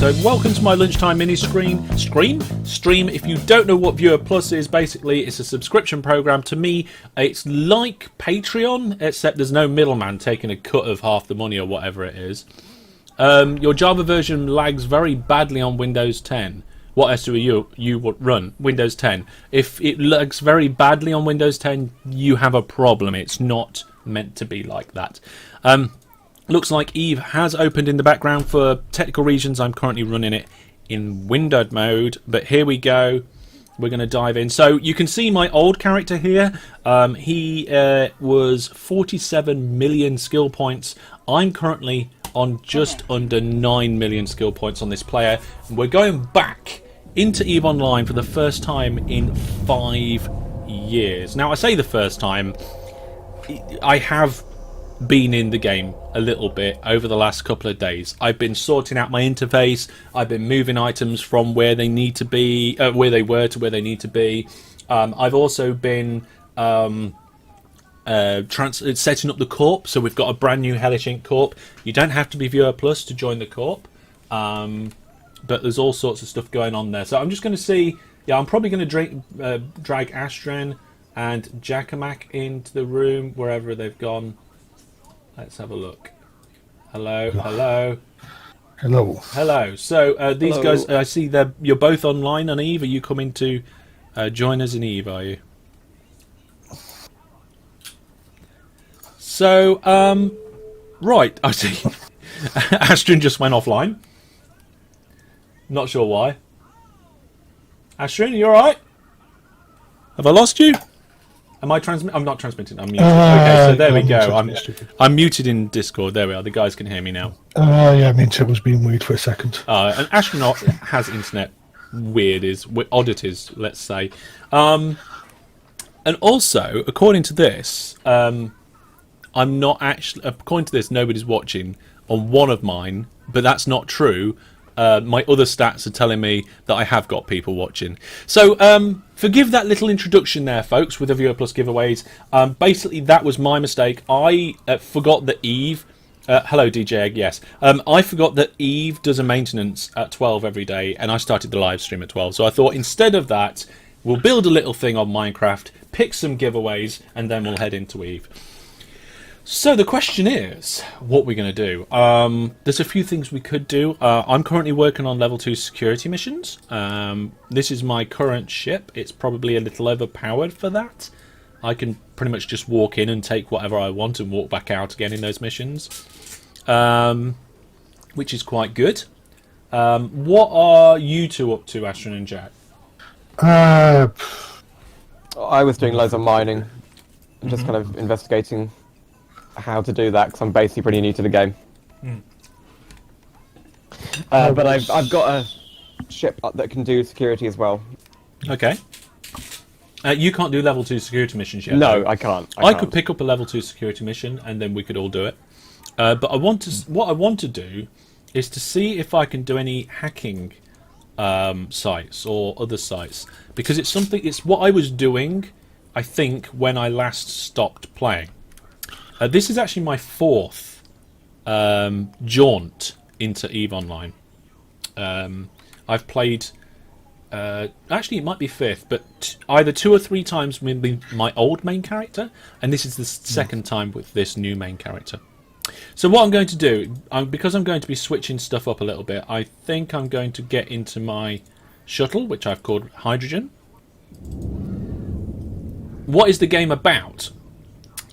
So welcome to my lunchtime mini stream. If you don't know what Viewer Plus is, basically it's a subscription program. To me, it's like Patreon, except there's no middleman taking a cut of half the money or whatever it is. Your Java version lags very badly on Windows 10. What SU you would run? Windows 10. If it lags very badly on Windows 10, you have a problem. It's not meant to be like that. Looks like Eve has opened in the background. For technical reasons, I'm currently running it in windowed mode. But here we go. We're going to dive in. So you can see my old character here. He was 47 million skill points. I'm currently on just under 9 million skill points on this player. And we're going back into EVE Online for the first time in 5 years. Now, I say the first time. I have been in the game a little bit over the last couple of days. I've been sorting out my interface. I've been moving items from where they need to be, where they were to where they need to be. I've also been setting up the Corp. So we've got a brand new Hellish Inc. Corp. You don't have to be Viewer Plus to join the Corp, but there's all sorts of stuff going on there. So I'm just going to see. Yeah, I'm probably going to drag Astron and Jackamak into the room wherever they've gone. Let's have a look. Hello. So these guys, I see you're both online on Eve. Are you coming to join us in Eve, are you? So, right, I see. Astron just went offline. Not sure why. Astron, you alright? Have I lost you? Am I transmitting? I'm not transmitting. I'm muted. Okay, so there we go. I'm muted in Discord. There we are. The guys can hear me now. Yeah, me too. Was being weird for a second. An astronaut has internet oddities, let's say. And also, according to this, I'm not actually. According to this, nobody's watching on one of mine, but that's not true. My other stats are telling me that I have got people watching. So forgive that little introduction there, folks, with the Viewer Plus giveaways. Basically, that was my mistake. I forgot that Eve... hello, DJ Egg, yes. I forgot that Eve does a maintenance at 12 every day, and I started the live stream at 12. So I thought instead of that, we'll build a little thing on Minecraft, pick some giveaways, and then we'll head into Eve. So the question is, what we're going to do. There's a few things we could do. I'm currently working on level 2 security missions. This is my current ship. It's probably a little overpowered for that. I can pretty much just walk in and take whatever I want and walk back out again in those missions, which is quite good. What are you two up to, Astron and Jack? I was doing loads of mining and just kind of investigating how to do that, because I'm basically pretty new to the game. But I've got a ship that can do security as well. Okay. You can't do level 2 security missions yet. No, I can't. I could pick up a level 2 security mission and then we could all do it. But what I want to do is to see if I can do any hacking sites or other sites, because it's what I was doing, I think, when I last stopped playing. This is actually my 4th jaunt into EVE Online. I've played... actually, it might be 5th, but either 2 or 3 times with my old main character, and this is the second time with this new main character. So what I'm going to do, because I'm going to be switching stuff up a little bit, I think I'm going to get into my shuttle, which I've called Hydrogen. What is the game about?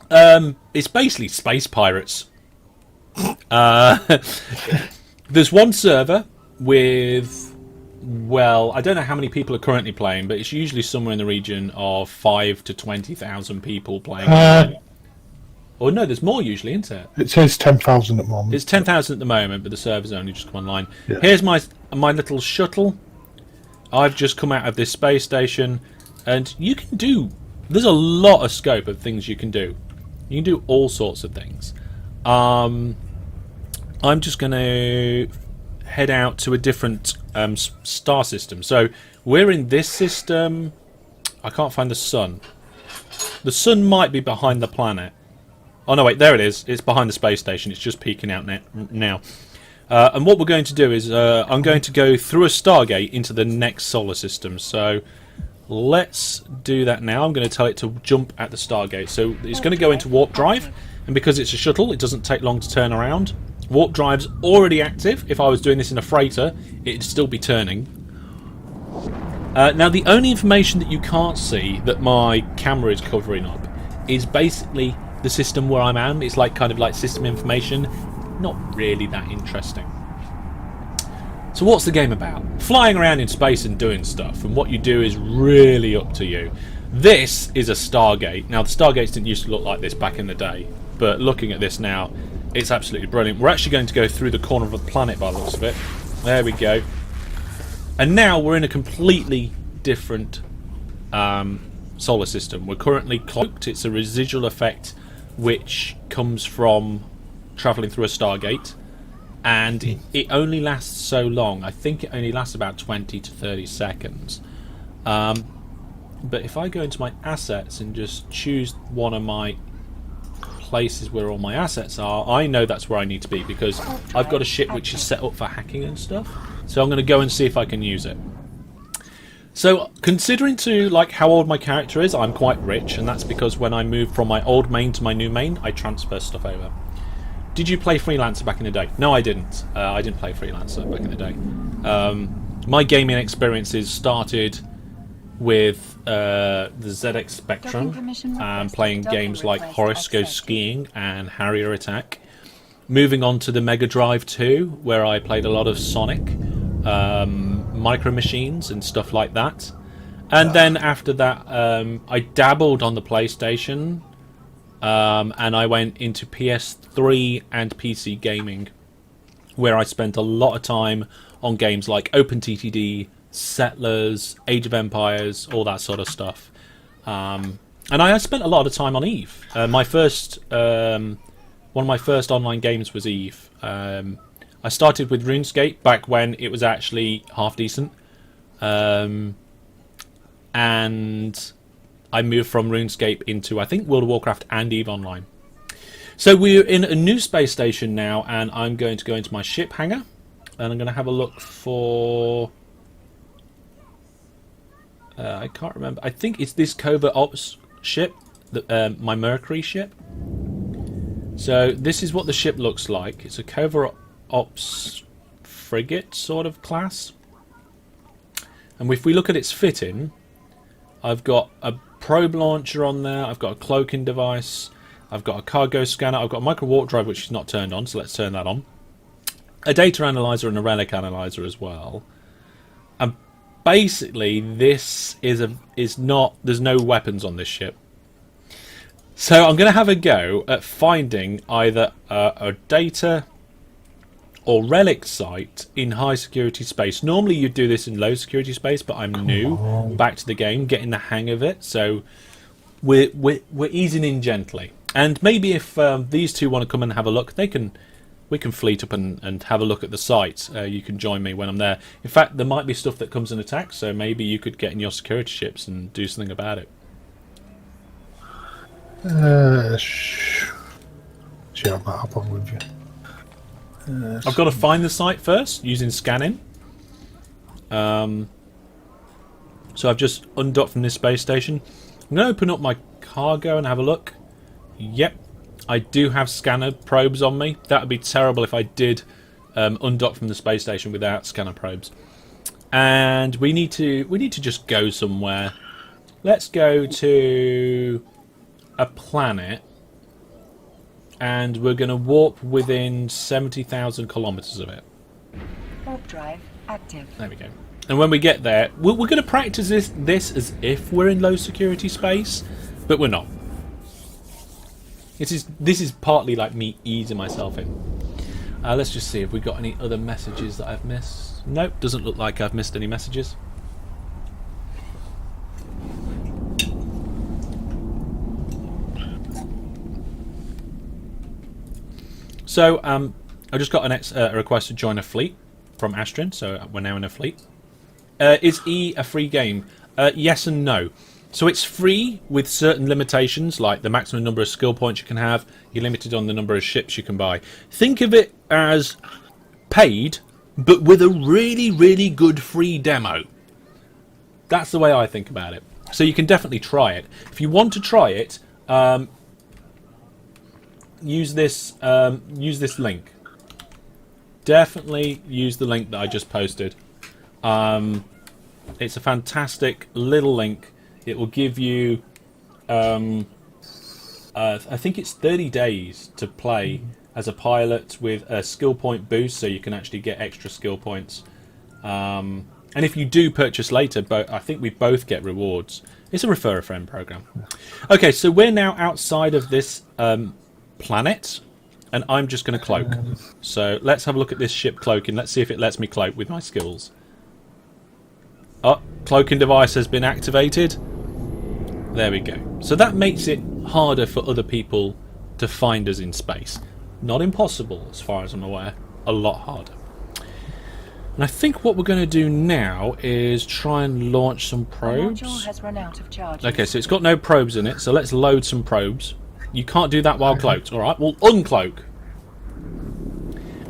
It's basically space pirates. There's one server with, well, I don't know how many people are currently playing, but it's usually somewhere in the region of 5 to 20,000 people playing. Or no, there's more usually, isn't it? It says 10,000 at the moment. It's 10,000 at the moment, but the server's only just come online. Yeah. Here's my little shuttle. I've just come out of this space station, and you can do... There's a lot of scope of things you can do. You can do all sorts of things. I'm just going to head out to a different star system. So we're in this system. I can't find the sun. The sun might be behind the planet. Oh no, wait, there it is. It's behind the space station. It's just peeking out now. And what we're going to do is I'm going to go through a Stargate into the next solar system. So let's do that now. I'm going to tell it to jump at the Stargate. So it's going to go into warp drive, and because it's a shuttle, it doesn't take long to turn around. Warp drive's already active. If I was doing this in a freighter, it'd still be turning. Now, the only information that you can't see that my camera is covering up is basically the system where I am. It's like kind of like system information. Not really that interesting. So what's the game about? Flying around in space and doing stuff, and what you do is really up to you. This is a Stargate. Now, the Stargates didn't used to look like this back in the day, but looking at this now, it's absolutely brilliant. We're actually going to go through the corner of the planet by the looks of it. There we go. And now we're in a completely different solar system. We're currently cloaked. It's a residual effect which comes from travelling through a Stargate, and it only lasts so long. I think it only lasts about 20 to 30 seconds. But if I go into my assets and just choose one of my places where all my assets are, I know that's where I need to be, because I've got a ship which is set up for hacking and stuff. So I'm going to go and see if I can use it. So, considering to like how old my character is, I'm quite rich, and that's because when I moved from my old main to my new main, I transfer stuff over. Did you play Freelancer back in the day? No, I didn't. I didn't play Freelancer back in the day. My gaming experiences started with the ZX Spectrum, playing games like Horace Goes Skiing and Harrier Attack. Moving on to the Mega Drive 2, where I played a lot of Sonic, Micro Machines and stuff like that. And then after that, I dabbled on the PlayStation, and I went into PS3 and PC gaming, where I spent a lot of time on games like OpenTTD, Settlers, Age of Empires, all that sort of stuff. And I spent a lot of time on Eve. One of my first online games was Eve. I started with RuneScape back when it was actually half decent. And I moved from RuneScape into, I think, World of Warcraft and EVE Online. So we're in a new space station now, and I'm going to go into my ship hangar, and I'm going to have a look for... I can't remember. I think it's this Covert Ops ship, my Mercury ship. So this is what the ship looks like. It's a Covert Ops frigate sort of class. And if we look at its fitting, I've got a probe launcher on there, I've got a cloaking device, I've got a cargo scanner, I've got a micro warp drive which is not turned on, so let's turn that on. A data analyzer and a relic analyzer as well. And basically this is not, there's no weapons on this ship. So I'm going to have a go at finding either a data or relic site in high security space. Normally you'd do this in low security space, but I'm new back to the game, getting the hang of it. So we're easing in gently. And maybe if these two want to come and have a look, we can fleet up and have a look at the site. You can join me when I'm there. In fact, there might be stuff that comes and attacks, so maybe you could get in your security ships and do something about it. Yeah, I might hop on with you. I've got to find the site first using scanning. So I've just undocked from this space station. I'm going to open up my cargo and have a look. Yep, I do have scanner probes on me. That would be terrible if I did undock from the space station without scanner probes. And we need to just go somewhere. Let's go to a planet. And we're going to warp within 70,000 kilometers of it. Warp drive active. There we go. And when we get there, we're going to practice this as if we're in low security space, but we're not. This is partly like me easing myself in. Let's just see if we got any other messages that I've missed. Nope, doesn't look like I've missed any messages. So, I just got a request to join a fleet from Astrin, so we're now in a fleet. Is E a free game? Yes and no. So it's free with certain limitations, like the maximum number of skill points you can have. You're limited on the number of ships you can buy. Think of it as paid, but with a really, really good free demo. That's the way I think about it. So you can definitely try it. If you want to try it, use this link. Definitely use the link that I just posted. It's a fantastic little link. It will give you, I think it's 30 days to play as a pilot with a skill point boost, so you can actually get extra skill points. And if you do purchase later, I think we both get rewards. It's a refer a friend program. Okay, so we're now outside of this planet, and I'm just going to cloak. So let's have a look at this ship cloaking. Let's see if it lets me cloak with my skills. Oh, cloaking device has been activated. There we go. So that makes it harder for other people to find us in space. Not impossible, as far as I'm aware. A lot harder. And I think what we're going to do now is try and launch some probes. The module has run out of charges. Okay, so it's got no probes in it, so let's load some probes. You can't do that while cloaked. Alright, well, uncloak.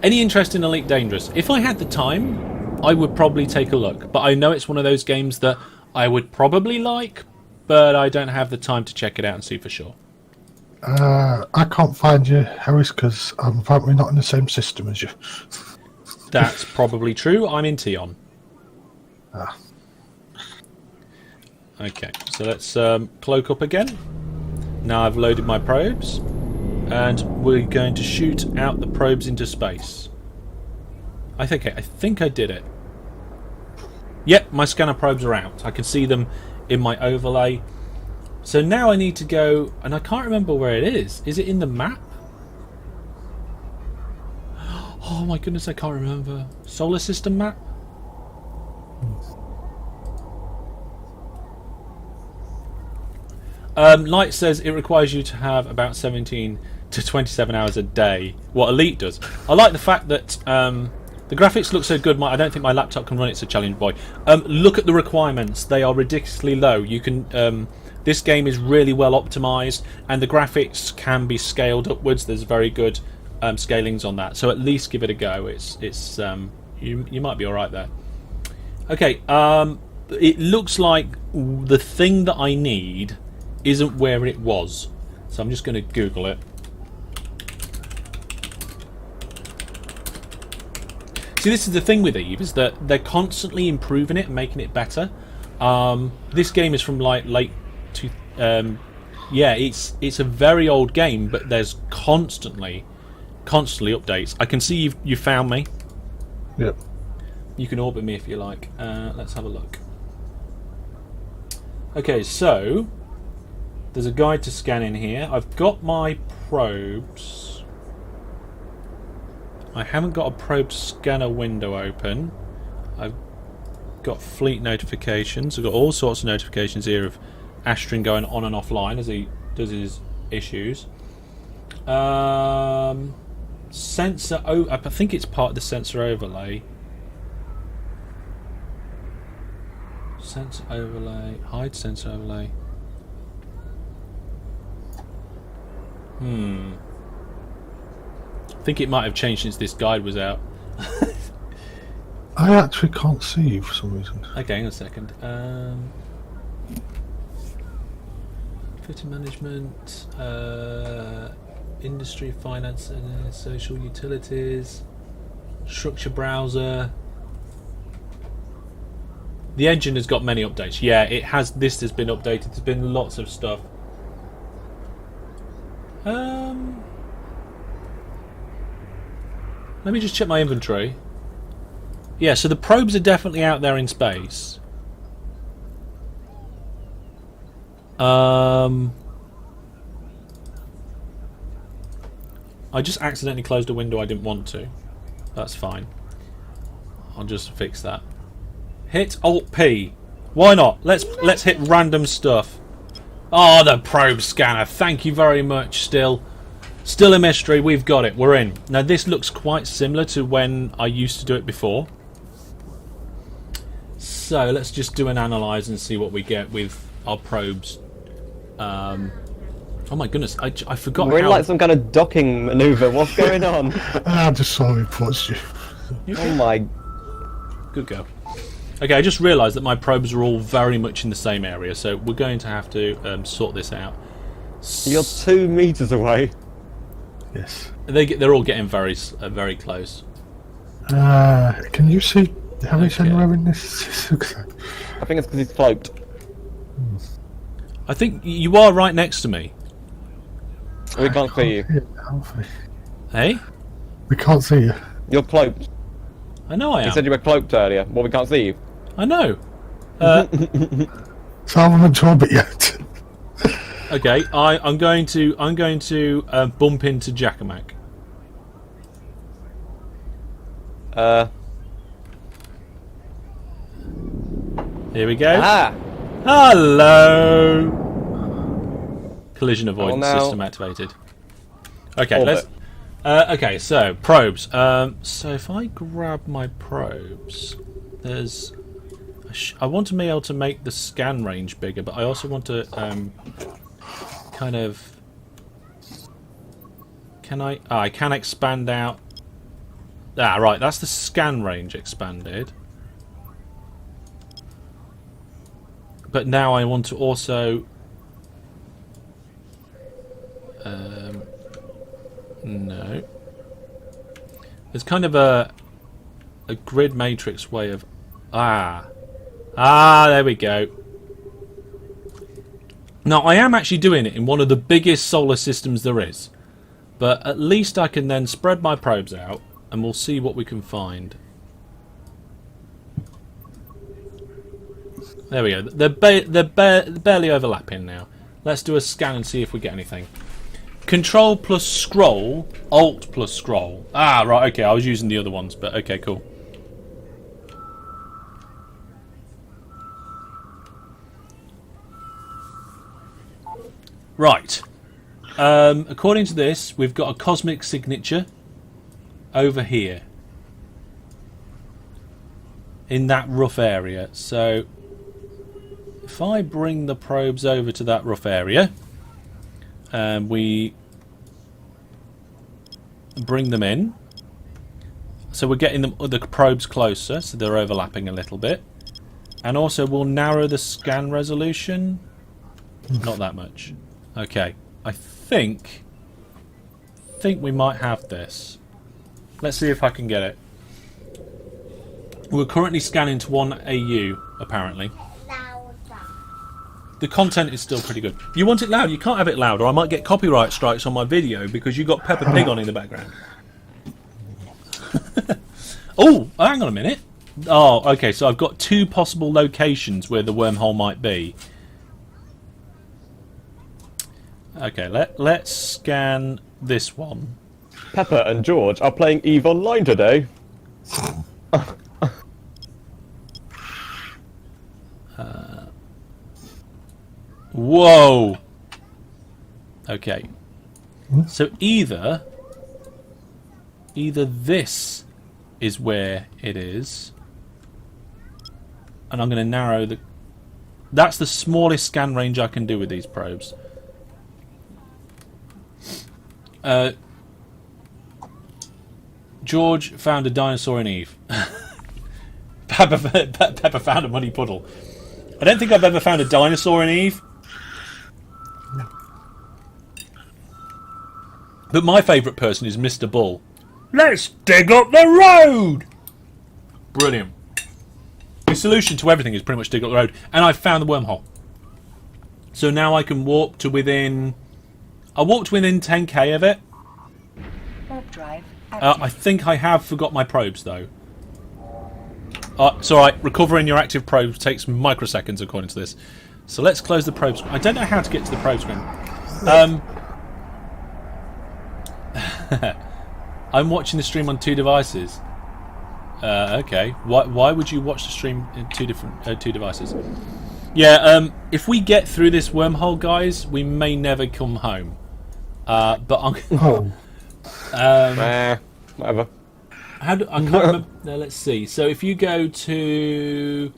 Any interest in Elite Dangerous? If I had the time, I would probably take a look. But I know it's one of those games that I would probably like, but I don't have the time to check it out and see for sure. I can't find you, Harris, because I'm apparently not in the same system as you. That's probably true. I'm in Tion. Ah. Okay, so let's cloak up again. Now I've loaded my probes, and we're going to shoot out the probes into space. I think I did it. Yep, my scanner probes are out. I can see them in my overlay. So now I need to go, and I can't remember where it is. Is it in the map? Oh my goodness, I can't remember. Solar system map? Light says it requires you to have about 17 to 27 hours a day. What Elite does. I like the fact that the graphics look so good. I don't think my laptop can run it. It's a challenge, boy. Look at the requirements. They are ridiculously low. You can. This game is really well optimized, and the graphics can be scaled upwards. There's very good scalings on that. So at least give it a go. It's you might be all right there. Okay. It looks like the thing that I need isn't where it was, so I'm just going to Google it. See, this is the thing with Eve, is that they're constantly improving it and making it better. This game is from like late to yeah, it's a very old game, but there's constantly updates. I can see you found me. Yep. You can orbit me if you like. Let's have a look. Okay, so there's a guide to scan in here. I've got my probes. I haven't got a probe scanner window open. I've got fleet notifications. I've got all sorts of notifications here of Astrin going on and offline as he does his issues. Sensor. I think it's part of the sensor overlay. Sensor overlay. Hide sensor overlay. I think it might have changed since this guide was out. I actually can't see you for some reason. Okay, hang on a second. Fitting management, industry, finance, and social utilities, structure browser. The engine has got many updates. Yeah, it has. This has been updated. There's been lots of stuff. Let me just check my inventory. Yeah, so the probes are definitely out there in space. I just accidentally closed a window I didn't want to. That's fine. I'll just fix that. Hit Alt P. Why not? Let's hit random stuff. Oh, the probe scanner. Thank you very much. Still a mystery. We've got it. We're in. Now this looks quite similar to when I used to do it before. So let's just do an analyze and see what we get with our probes. Oh my goodness, I forgot. We're in like some kind of docking maneuver. What's going on? I just saw reports you. Oh my... Good go. Okay, I just realised that my probes are all very much in the same area, so we're going to have to sort this out. You're 2 meters away. Yes. They're all getting very close. Can you see Hellish anywhere in this? I think it's because he's cloaked. I think you are right next to me. We can't see you. Hey? We can't see you. You're cloaked. I know I am. You said you were cloaked earlier. Well, we can't see you. I know. So I haven't job it yet. Okay, I'm going to bump into Jackamak. Here we go. Ah! Hello. Collision avoidance now- system activated. Okay, Orbit. let's. Okay, so probes. So if I grab my probes, there's. I want to be able to make the scan range bigger, but I also want to kind of. Can I? Oh, I can expand out. Ah, right. That's the scan range expanded. But now I want to also. No. There's kind of a grid matrix way of. There we go. Now I am actually doing it in one of the biggest solar systems there is, but at least I can then spread my probes out, and we'll see what we can find. There we go. They're barely overlapping now. Let's do a scan and see if we get anything. Control plus scroll, Alt plus scroll. Ah, right, okay, I was using the other ones, but okay, cool. Right. According to this, we've got a cosmic signature over here. In that rough area. So, if I bring the probes over to that rough area, and we bring them in, so we're getting the probes closer, so they're overlapping a little bit, and also we'll narrow the scan resolution. Not that much. Okay, I think we might have this. Let's see if I can get it. We're currently scanning to 1 AU, apparently. The content is still pretty good. You want it loud? You can't have it loud, or I might get copyright strikes on my video because you got Peppa Pig on in the background. Oh, hang on a minute. Oh, okay, so I've got 2 possible locations where the wormhole might be. Okay, let's scan this one. Peppa and George are playing EVE Online today. Whoa! Okay. So either this is where it is, and I'm going to narrow the... That's the smallest scan range I can do with these probes. George found a dinosaur in Eve. Peppa found a muddy puddle. I don't think I've ever found a dinosaur in Eve. But my favourite person is Mr. Bull. Let's dig up the road! Brilliant. The solution to everything is pretty much dig up the road. And I've found the wormhole. So now I can walk to within... I walked within 10k of it. Warp drive I think I have forgot my probes, though. It's alright. Recovering your active probes takes microseconds, according to this. So let's close the probe screen. I don't know how to get to the probe screen. I'm watching the stream on 2 devices. Okay. Why would you watch the stream in 2 devices? Yeah. If we get through this wormhole, guys, we may never come home. But I'm. Whatever. I can't remember. Let's see. So if you go to,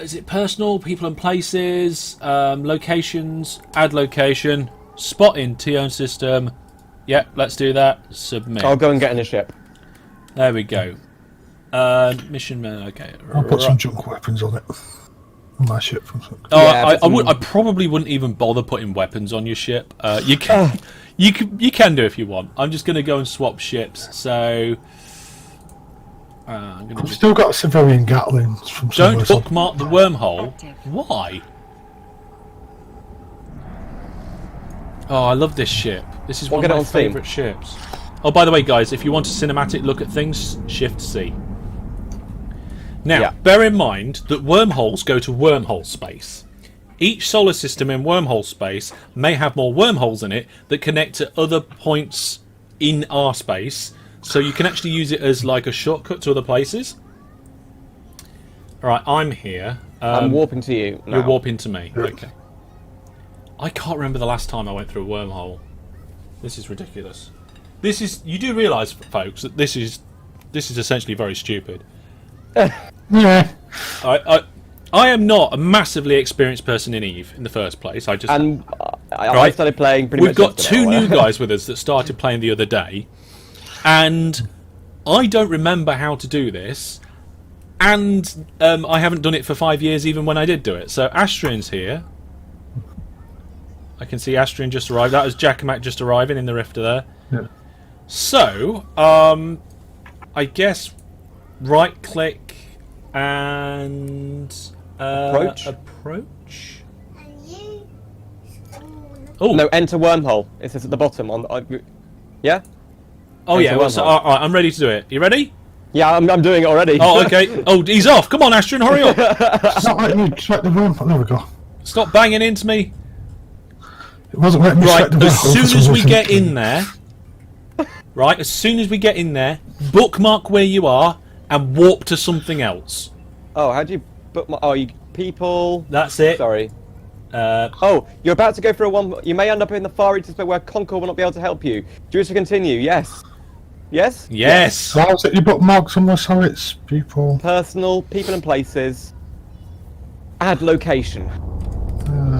is it personal, people and places, locations, add location, spot in T-own system. Yep, let's do that. Submit. I'll go and get in a ship. There we go. Mission. Okay. I'll put some junk weapons on it. On my ship from something. Oh, I probably wouldn't even bother putting weapons on your ship. You can, you can do if you want. I'm just going to go and swap ships. So I've still got civilian Gatlings from don't somewhere. bookmark the wormhole. Why? Oh, I love this ship. This is one of my favourite ships. Oh, by the way, guys, if you want a cinematic look at things, Shift C. Now, bear in mind that wormholes go to wormhole space. Each solar system in wormhole space may have more wormholes in it that connect to other points in our space, so you can actually use it as like a shortcut to other places. Alright, I'm here. I'm warping to you now. You're warping to me. Okay. I can't remember the last time I went through a wormhole. This is ridiculous. This is... You do realise, folks, that this is essentially very stupid. Yeah. I am not a massively experienced person in EVE in the first place. I started playing pretty much. We've got two new guys with us that started playing the other day, and I don't remember how to do this, and I haven't done it for 5 years even when I did do it. So Astrian's here. I can see Astrian just arrived. That was Jackamat just arriving in the rifter there. Yeah. So, I guess right-click and approach. Oh no! Enter wormhole. It says at the bottom. Yeah. Oh yeah. Well, so, all right, I'm ready to do it. You ready? Yeah, I'm doing it already. Oh okay. Oh, he's off. Come on, Astrian, hurry up! It's not letting me select the wormhole. There we go. Stop banging into me. It wasn't letting me select the wormhole. As soon as we get in there. Right, as soon as we get in there, bookmark where you are and warp to something else. Oh, how do you bookmark? Oh, you people. That's it. Sorry. Oh, you're about to go for a one. You may end up in the far reaches where Concord will not be able to help you. Do you wish to continue? Yes. Yes. Yes. So how's it you bookmark somewhere so it's people? Personal, people and places. Add location.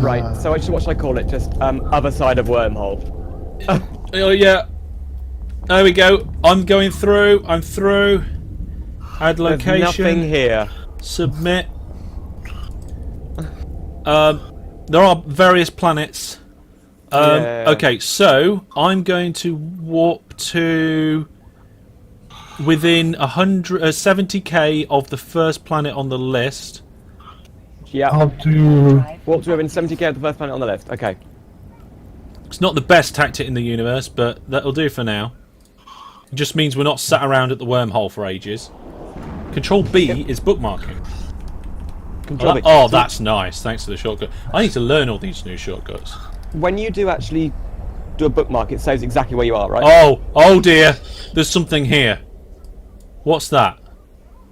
Right. So what should I call it? Just other side of wormhole. Oh yeah. There we go. I'm going through. I'm through. Add location. There's nothing here. Submit. There are various planets. Okay, so I'm going to warp to within 70k of the first planet on the list. Yeah. I'll do. Warp to within 70k of the first planet on the list. Okay. It's not the best tactic in the universe, but that'll do for now. It just means we're not sat around at the wormhole for ages. Control B is bookmarking. Oh, that's nice. Thanks for the shortcut. I need to learn all these new shortcuts. When you do actually do a bookmark, it says exactly where you are, right? Oh dear. There's something here. What's that?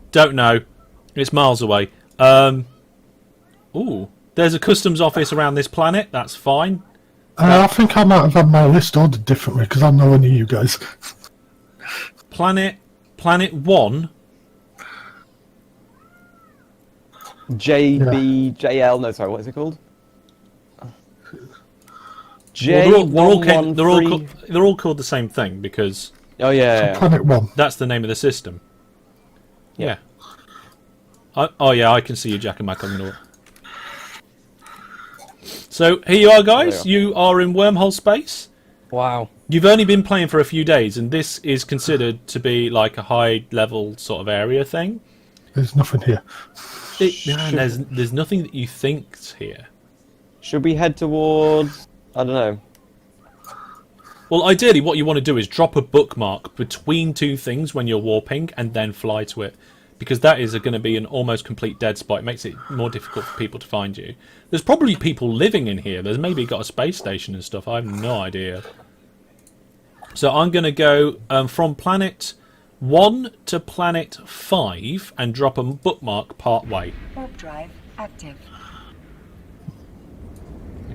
Don't know. It's miles away. Ooh. There's a customs office around this planet. That's fine. I think I might have had my list ordered differently because I'm nowhere near you guys. Planet 1. JBJL. No, sorry. What is it called? Well, they're all called the same thing because. Oh yeah. So Planet 1. That's the name of the system. Yeah. Oh yeah, I can see you, Jack and Mac. I'm gonna. So here you are, guys. You are in wormhole space. Wow. You've only been playing for a few days, and this is considered to be like a high-level sort of area thing. There's nothing here. There's nothing that you think's here. Should we head towards? I don't know. Well, ideally, what you want to do is drop a bookmark between two things when you're warping, and then fly to it, because that is going to be an almost complete dead spot. It makes it more difficult for people to find you. There's probably people living in here. There's maybe got a space station and stuff. I have no idea. So I'm going to go from planet 1 to planet 5 and drop a bookmark part way. Warp drive active.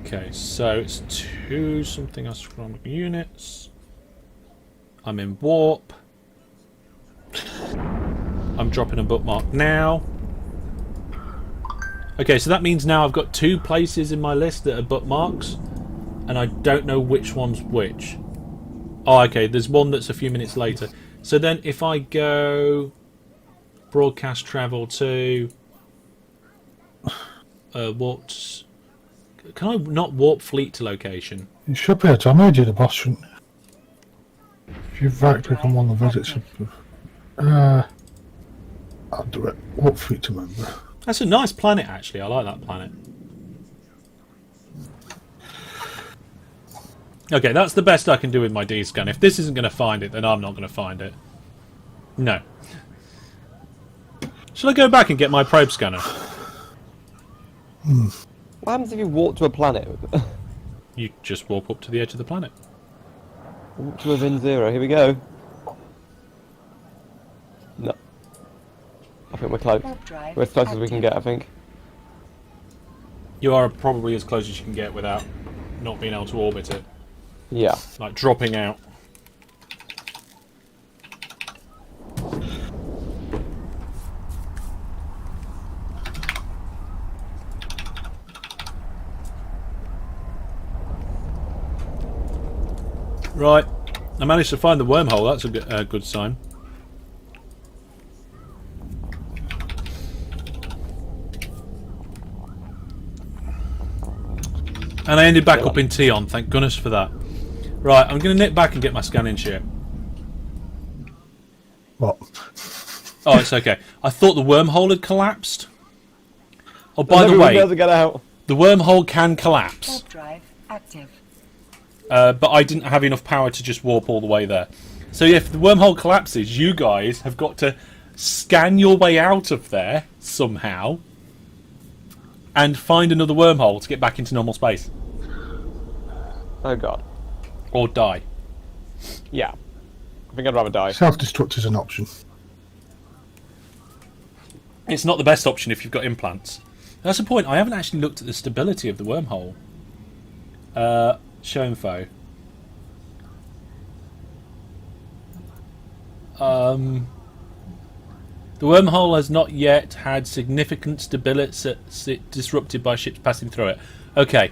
Okay, so it's 2 something astronomical units. I'm in warp. I'm dropping a bookmark now. Okay, so that means now I've got 2 places in my list that are bookmarks, and I don't know which one's which. Oh, okay, there's one that's a few minutes later. So then if I go broadcast travel to warp, can I not warp fleet to location? You should be able to. I made you the boss, shouldn't you? If you right click on one of the visits, I'll do it. Warp fleet to member. That's a nice planet, actually. I like that planet. Okay, that's the best I can do with my D-scan. If this isn't going to find it, then I'm not going to find it. No. Shall I go back and get my probe scanner? What happens if you walk to a planet? You just warp up to the edge of the planet. Walk to within 0. Here we go. No. I think we're close. Warp drive We're as close as we can active. get, I think. You are probably as close as you can get without not being able to orbit it. Yeah. Like dropping out. Right. I managed to find the wormhole. That's a good sign. And I ended back up in Tion. Thank goodness for that. Right, I'm going to nip back and get my scanning ship. What? Oh, it's okay. I thought the wormhole had collapsed. Oh, by the We'll be able way, to get out. the wormhole can collapse. Warp drive active. But I didn't have enough power to just warp all the way there. So if the wormhole collapses, you guys have got to scan your way out of there somehow and find another wormhole to get back into normal space. Oh god. Or die. Yeah. I think I'd rather die. Self-destruct is an option. It's not the best option if you've got implants. That's the point. I haven't actually looked at the stability of the wormhole. Show info. The wormhole has not yet had significant stability disrupted by ships passing through it. Okay.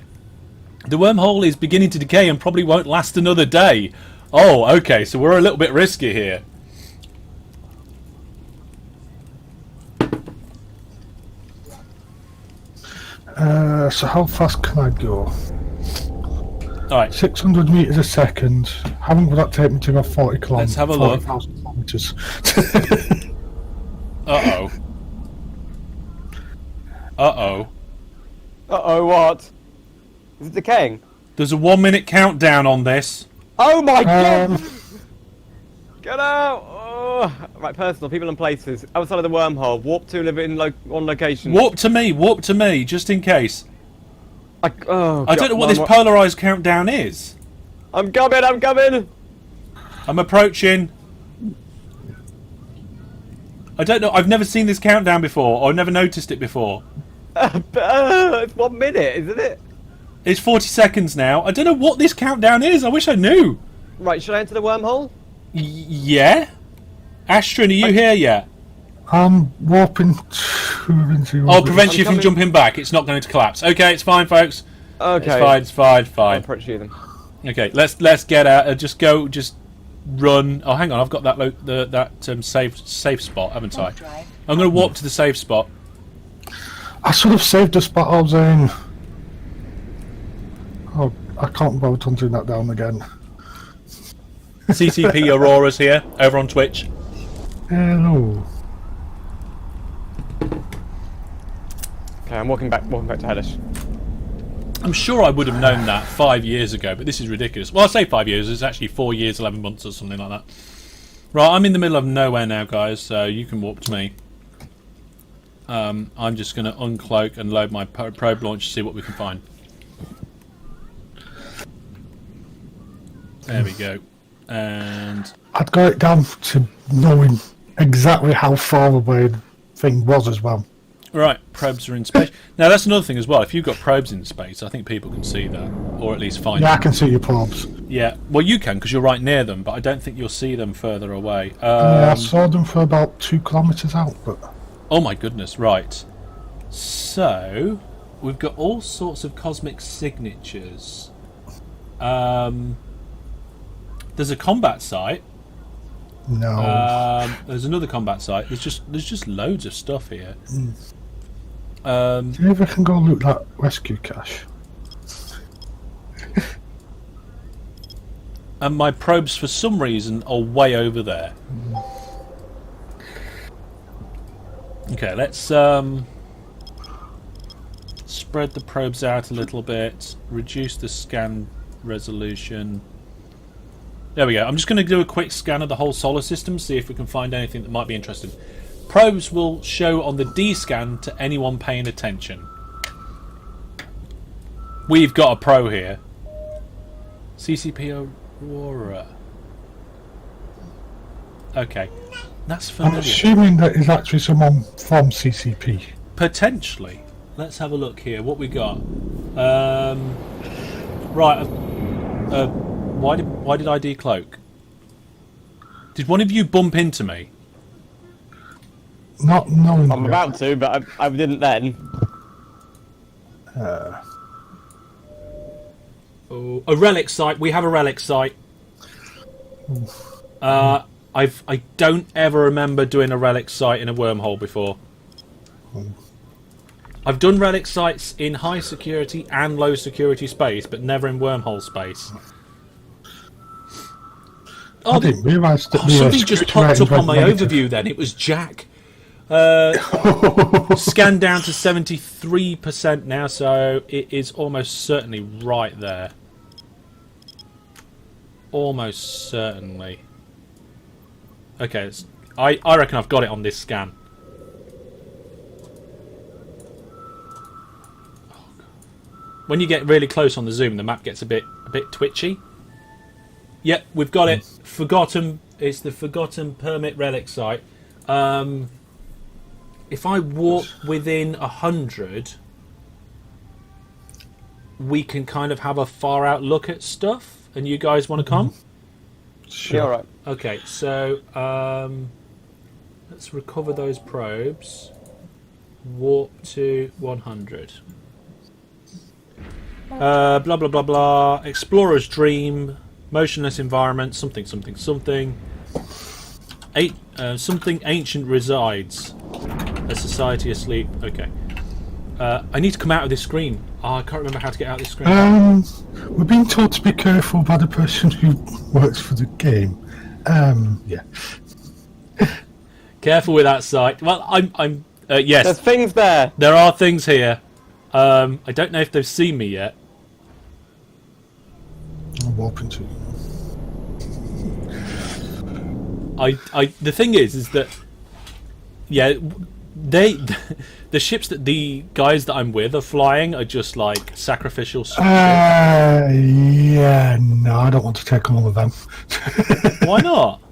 The wormhole is beginning to decay and probably won't last another day. Oh, okay, so we're a little bit risky here. So how fast can I go? Alright, 600 meters a second. How long would that take me to go 40 kilometers? Let's have a look. 40,000 kilometers. uh-oh. Uh-oh. Uh-oh, what? Is it decaying? There's a 1 minute countdown on this. Oh my god! Um, Get out! Oh. Right, personal, people and places. Outside of the wormhole. Warp to live in on location. Warp to me, just in case. Oh, I don't know what this polarized countdown is. I'm coming, I'm coming! I'm approaching. I don't know, I've never seen this countdown before, or never noticed it before. It's 1 minute, isn't it? It's 40 seconds now. I don't know what this countdown is, I wish I knew. Right, should I enter the wormhole? Yeah? Astrid, are you here yet? I'm warping to into. Oh, prevents you from coming. jumping back. It's not going to collapse. Okay, it's fine, folks. Okay. It's fine. I'll approach you then. Okay, let's get out. Just run. Oh, hang on, I've got that safe spot, haven't I? Warp drive. I'm going to warp to the safe spot. I should have saved the spot I was in. Oh, I can't bother hunting that down again. CCP Aurora's here, over on Twitch. Hello. Okay, I'm walking back to Hellish. I'm sure I would have known that 5 years ago, but this is ridiculous. Well, I say 5 years, it's actually 4 years, 11 months or something like that. Right, I'm in the middle of nowhere now, guys, so you can warp to me. I'm just going to uncloak and load my probe launch to see what we can find. There we go. And I'd got it down to knowing exactly how far away the thing was as well. right, probes are in space. Now that's another thing as well. If you've got probes in space, I think people can see that, or at least find Yeah, I them. can see your probes. Yeah, well you can because you're right near them, but I don't think you'll see them further away. Yeah, I saw them for about 2 kilometers out, but Oh my goodness, right. So, we've got all sorts of cosmic signatures. There's a combat site. No. There's another combat site. There's just loads of stuff here. Do you ever can go loot that rescue cache? And my probes, for some reason, are way over there. Okay, let's spread the probes out a little bit. Reduce the scan resolution. There we go. I'm just going to do a quick scan of the whole solar system, see if we can find anything that might be interesting. Probes will show on the D scan to anyone paying attention. We've got a pro here. CCP Aurora. Okay. That's familiar. I'm assuming that is actually someone from CCP. Potentially. Let's have a look here. What we got? Right. Why did I decloak? Did one of you bump into me? Not knowing. I'm about to, but I didn't then. Oh, a relic site. We have a relic site. I don't ever remember doing a relic site in a wormhole before. I've done relic sites in high security and low security space, but never in wormhole space. I didn't realise that something just popped up on my overview then. It was Jack. Scanned down to 73% now, so it is almost certainly right there. Almost certainly. Okay, I reckon I've got it on this scan. When you get really close on the zoom, the map gets a bit twitchy. Yep, we've got it. Forgotten. It's the Forgotten Permit Relic site. If I walk within 100, we can kind of have a far out look at stuff. And you guys want to come? Sure. Yeah, all right. Okay, so let's recover those probes. Warp to 100. Blah blah blah blah. Explorer's dream. Motionless environment. Something. Something ancient resides. A society asleep. Okay. I need to come out of this screen. Oh, I can't remember how to get out of this screen. We're being told to be careful by the person who works for the game. Yeah. Careful with that site. Well, I'm. Yes. There's things there. There are things here. I don't know if they've seen me yet. I'm warping to. The thing is that, yeah, the ships that the guys that I'm with are flying are just like sacrificial. Yeah, no, I don't want to take on all of them. Why not?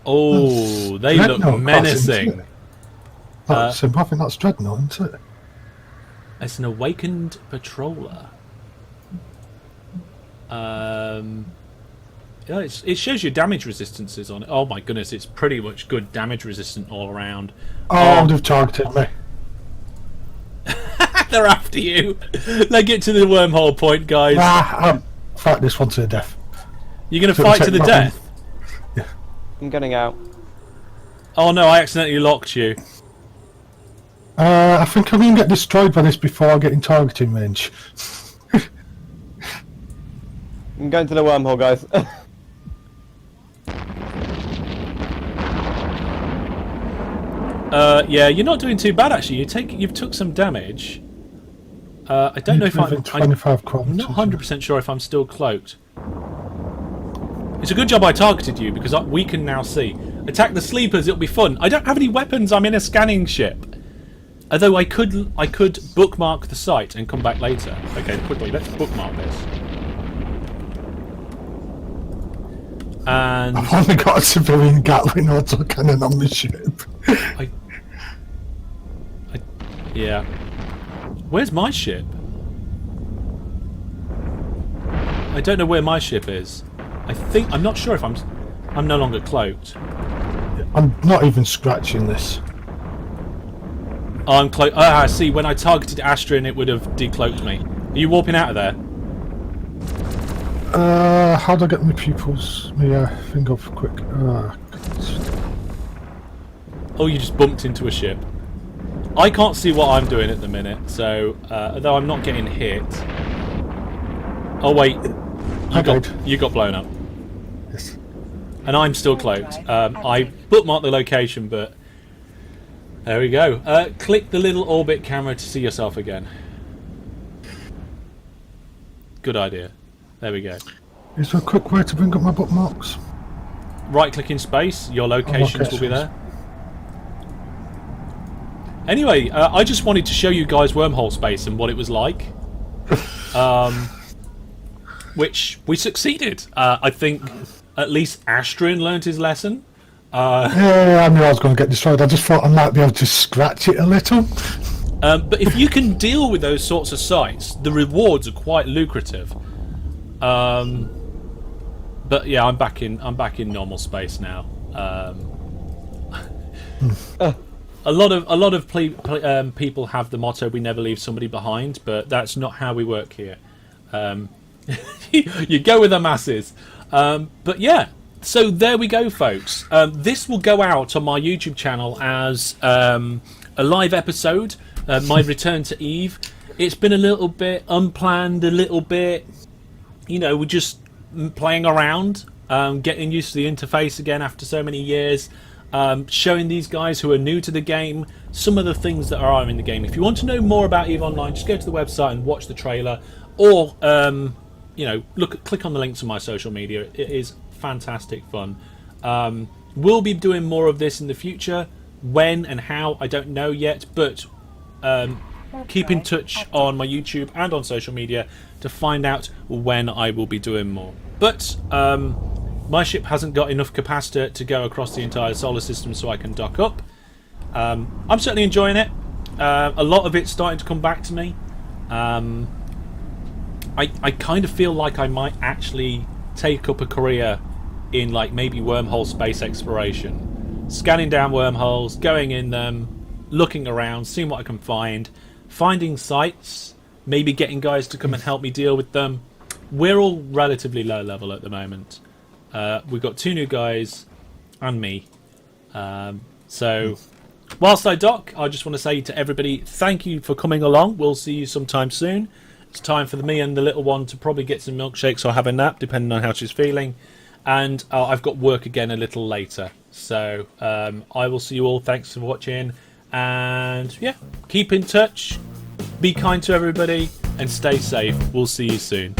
Oh, they look menacing. I think that's Dreadnought, isn't it? It's an awakened patroller. Yeah, it shows your damage resistances on it. Oh my goodness, it's pretty much good damage resistant all around. Oh, they've targeted me. They're after you. They get to the wormhole point, guys. Fight this one to the death. You're going to fight to the death? Yeah. I'm getting out. Oh no, I accidentally locked you. I think I'm going to get destroyed by this before I get in targeting range. I'm going to the wormhole, guys. Yeah, you're not doing too bad actually. You've took some damage. I don't know if I'm not 100% sure if I'm still cloaked. It's a good job I targeted you because we can now see. Attack the sleepers. It'll be fun. I don't have any weapons. I'm in a scanning ship. Although I could bookmark the site and come back later. Okay, quickly let's bookmark this. And I've only got a civilian Gatling autocannon on the ship. Yeah. Where's my ship? I don't know where my ship is. I'm not sure if I'm no longer cloaked. I'm not even scratching this. Oh, I'm cloaked. I see. When I targeted Astrid, it would have decloaked me. Are you warping out of there? How do I get my pupils? My thing off quick. Oh, you just bumped into a ship. I can't see what I'm doing at the minute, so although I'm not getting hit. Oh wait, you got blown up. Yes. And I'm still cloaked. I bookmarked the location, but there we go. Click the little orbit camera to see yourself again. Good idea. There we go. Is there a quick way to bring up my bookmarks? Right-click in space. Your locations will be there. Anyway, I just wanted to show you guys Wormhole Space and what it was like. Which we succeeded. I think at least Astrin learned his lesson. Yeah, I knew I was going to get destroyed. I just thought I might be able to scratch it a little. But if you can deal with those sorts of sites, the rewards are quite lucrative. But yeah, I'm back in normal space now. A lot of people have the motto "We never leave somebody behind," but that's not how we work here. You go with the masses. But yeah, so there we go, folks. This will go out on my YouTube channel as a live episode. My return to Eve. It's been a little bit unplanned, a little bit, we're just playing around, getting used to the interface again after so many years, showing these guys who are new to the game some of the things that are in the game. If you want to know more about Eve Online, just go to the website and watch the trailer, or click on the links on my social media. It is fantastic fun. We'll be doing more of this in the future. When and how, I don't know yet, but keep in touch on my YouTube and on social media to find out when I will be doing more. But my ship hasn't got enough capacity to go across the entire solar system, so I can dock up. I'm certainly enjoying it. A lot of it's starting to come back to me. I kind of feel like I might actually take up a career in maybe wormhole space exploration, scanning down wormholes, going in them, looking around, seeing what I can find, finding sites, maybe getting guys to come and help me deal with them. We're all relatively low level at the moment. We've got 2 new guys and me. So whilst I dock, I just want to say to everybody, thank you for coming along. We'll see you sometime soon. It's time for me and the little one to probably get some milkshakes or have a nap, depending on how she's feeling. And I've got work again a little later. So I will see you all. Thanks for watching. And yeah, keep in touch. Be kind to everybody and stay safe. We'll see you soon.